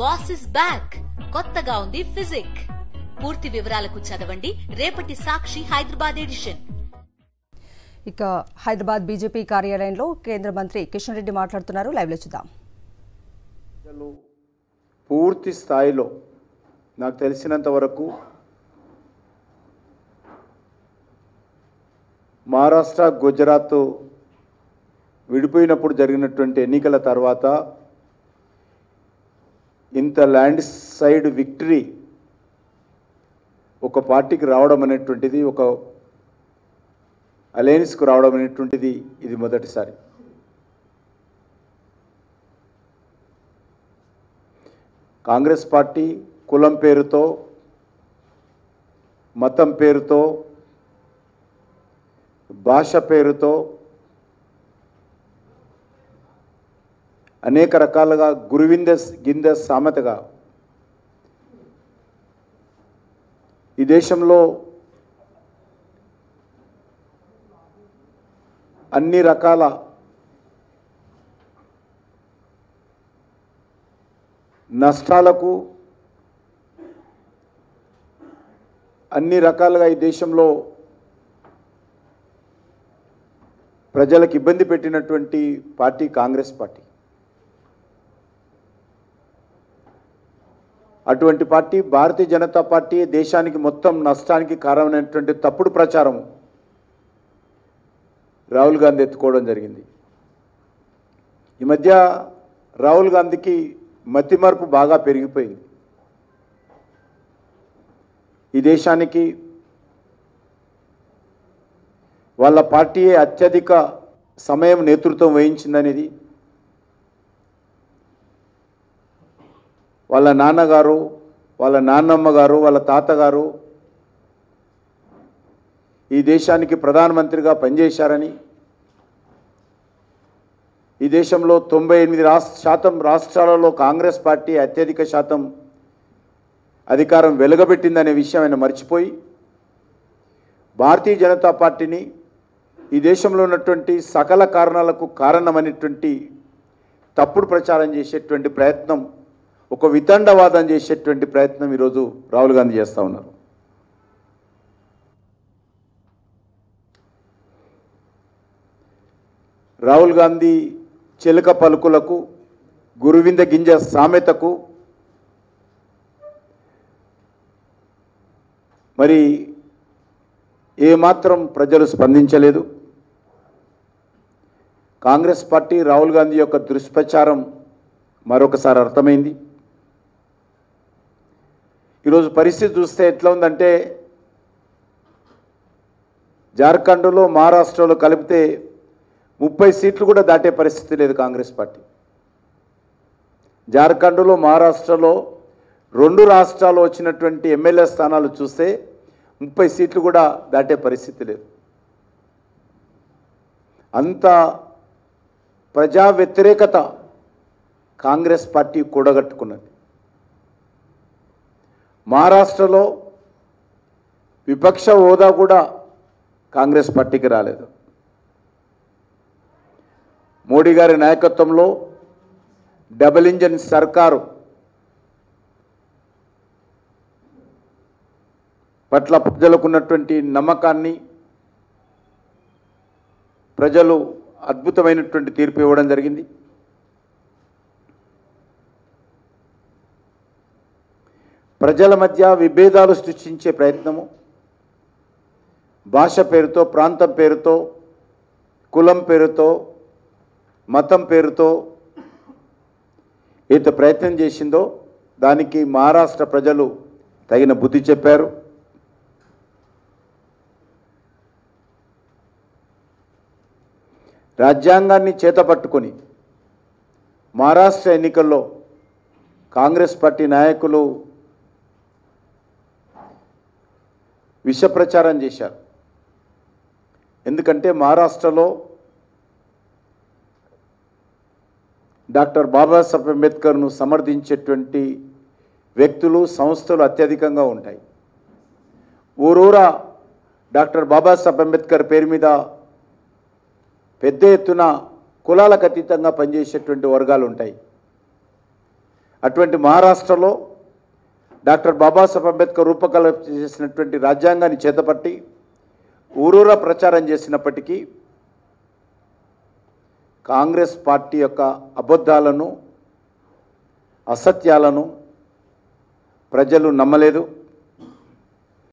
Boss is back కొత్తగా ఉంది physique. పూర్తి వివరాలకు చదవండి రేపటి సాక్షి హైదరాబాద్ ఎడిషన్. ఇక హైదరాబాద్ బీజేపీ కార్యాలయంలో కేంద్ర మంత్రి కిషన్ రెడ్డి మాట్లాడుతున్నారు. లైవ్ లో చూద్దాం. పూర్తి స్థాయిలో నాకు తెలిసినంత వరకు మహారాష్ట్ర గుజరాత్ విడిపోయినప్పుడు జరిగినటువంటి ఎన్నికల తర్వాత ఇంత ల్యాండ్ సైడ్ విక్టరీ ఒక పార్టీకి రావడం అనేటువంటిది, ఒక అలయన్స్కు రావడం అనేటువంటిది ఇది మొదటిసారి. కాంగ్రెస్ పార్టీ కులం పేరుతో, మతం పేరుతో, భాష పేరుతో అనేక రకాలుగా గురువింద గింద సామెతగా ఈ దేశంలో అన్ని రకాల నష్టాలకు, అన్ని రకాలుగా ఈ దేశంలో ప్రజలకు ఇబ్బంది పెట్టినటువంటి పార్టీ కాంగ్రెస్ పార్టీ. అటువంటి పార్టీ భారతీయ జనతా పార్టీ దేశానికి మొత్తం నష్టానికి కారణమైనటువంటి తప్పుడు ప్రచారం రాహుల్ గాంధీ ఎత్తుకోవడం జరిగింది. ఈ మధ్య రాహుల్ గాంధీకి మతిమరుపు బాగా పెరిగిపోయింది. ఈ దేశానికి వాళ్ళ పార్టీయే అత్యధిక సమయం నేతృత్వం వహించిందనేది, వాళ్ళ నాన్నగారు, వాళ్ళ నాన్నమ్మ గారు, వాళ్ళ తాతగారు ఈ దేశానికి ప్రధానమంత్రిగా పనిచేశారని, ఈ దేశంలో 98% రాష్ట్రాలలో కాంగ్రెస్ పార్టీ అత్యధిక శాతం అధికారం వెలగబెట్టిందనే విషయం ఆయన మర్చిపోయి భారతీయ జనతా పార్టీని ఈ దేశంలో ఉన్నటువంటి సకల కారణాలకు కారణమైనటువంటి తప్పుడు ప్రచారం చేసేటువంటి ప్రయత్నం, ఒక వితండవాదం చేసేటువంటి ప్రయత్నం ఈరోజు రాహుల్ గాంధీ చేస్తూ ఉన్నారు. రాహుల్ గాంధీ చిలక పలుకులకు, గురువింద గింజ సామెతకు మరి ఏమాత్రం ప్రజలు స్పందించలేదు. కాంగ్రెస్ పార్టీ రాహుల్ గాంధీ యొక్క దుష్ప్రచారం మరొకసారి అర్థమైంది. ఈరోజు పరిస్థితి చూస్తే ఎట్లా ఉందంటే, జార్ఖండ్లో మహారాష్ట్రలో కలిపితే 30 సీట్లు కూడా దాటే పరిస్థితి లేదు కాంగ్రెస్ పార్టీ. జార్ఖండ్లో మహారాష్ట్రలో 2 రాష్ట్రాలు వచ్చినటువంటి ఎమ్మెల్యే స్థానాలు చూస్తే 30 సీట్లు కూడా దాటే పరిస్థితి లేదు. అంత ప్రజా వ్యతిరేకత కాంగ్రెస్ పార్టీ కూడగట్టుకున్నది. మహారాష్ట్రలో విపక్ష హోదా కూడా కాంగ్రెస్ పార్టీకి రాలేదు. మోడీ గారి నాయకత్వంలో డబుల్ ఇంజన్ సర్కారు పట్ల ప్రజలకు ఉన్నటువంటి నమ్మకాన్ని ప్రజలు అద్భుతమైనటువంటి తీర్పు ఇవ్వడం జరిగింది. ప్రజల మధ్య విభేదాలు సృష్టించే ప్రయత్నము, భాష పేరుతో, ప్రాంతం పేరుతో, కులం పేరుతో, మతం పేరుతో ఏదో ప్రయత్నం చేసిందో దానికి మహారాష్ట్ర ప్రజలు తగిన బుద్ధి చెప్పారు. రాజ్యాంగాన్ని చేతపట్టుకొని మహారాష్ట్ర ఎన్నికల్లో కాంగ్రెస్ పార్టీ నాయకులు విష ప్రచారం చేశారు. ఎందుకంటే మహారాష్ట్రలో డాక్టర్ బాబాసాహెబ్ అంబేద్కర్ను సమర్థించేటువంటి వ్యక్తులు, సంస్థలు అత్యధికంగా ఉంటాయి. ఊరూరా డాక్టర్ బాబాసాహెబ్ అంబేద్కర్ పేరు మీద పెద్ద ఎత్తున కులాలకు అతీతంగా పనిచేసేటువంటి వర్గాలు ఉంటాయి. అటువంటి మహారాష్ట్రలో డాక్టర్ బాబాసాహెబ్ అంబేద్కర్ రూపకల్పన చేసినటువంటి రాజ్యాంగాన్ని చేతపట్టి ఊరూరా ప్రచారం చేసినప్పటికీ కాంగ్రెస్ పార్టీ యొక్క అబద్ధాలను, అసత్యాలను ప్రజలు నమ్మలేదు.